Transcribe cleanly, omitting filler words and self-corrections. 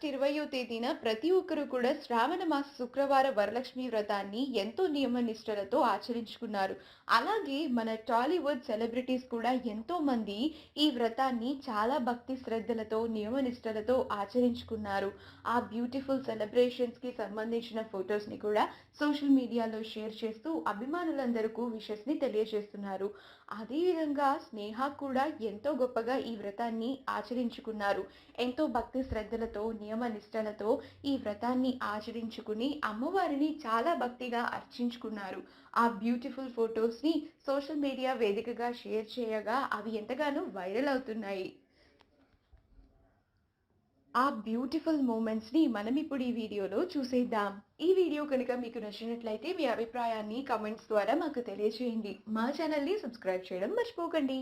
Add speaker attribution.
Speaker 1: August 20వ తేదీన ప్రతి ఒక్కరు కూడా శ్రావణ మాస శుక్రవార వరలక్ష్మి వ్రతాన్ని ఎంతో నియమ నిష్టలతో ఆచరించుకున్నారు. అలాగే మన టాలీవుడ్ సెలబ్రిటీస్ కూడా ఎంతో మంది ఈ వ్రతాన్ని చాలా భక్తి శ్రద్ధలతో, నియమ నిష్టలతో ఆచరించుకున్నారు. ఆ బ్యూటిఫుల్ సెలబ్రేషన్స్‌కి సంబంధించిన ఫోటోస్‌ని కూడా సోషల్ మీడియాలో షేర్ చేస్తూ అభిమానులందరకు విషెస్‌ని తెలియజేస్తున్నారు. అదేవిధంగా స్నేహ కూడా ఎంతో గొప్పగా ఈ వ్రతాన్ని ఆచరించుకున్నారు. ఎంతో భక్తి శ్రద్ధలతో, నియమ నిష్టలతో ఈ వ్రతాన్ని ఆచరించుకుని అమ్మవారిని చాలా భక్తిగా అర్చించుకున్నారు. ఆ బ్యూటిఫుల్ ఫోటోస్‌ని సోషల్ మీడియా వేదికగా షేర్ చేయగా అవి ఎంతగానో వైరల్ అవుతున్నాయి. ఆ బ్యూటిఫుల్ మూమెంట్స్‌ని మనమిప్పుడు ఈ వీడియోలో చూసేద్దాం. ఈ వీడియో కనుక మీకు నచ్చినట్లయితే మీ అభిప్రాయాన్ని కామెంట్స్ ద్వారా మాకు తెలియజేయండి. మా ఛానల్‌ని సబ్స్క్రైబ్ చేయడం మర్చిపోకండి.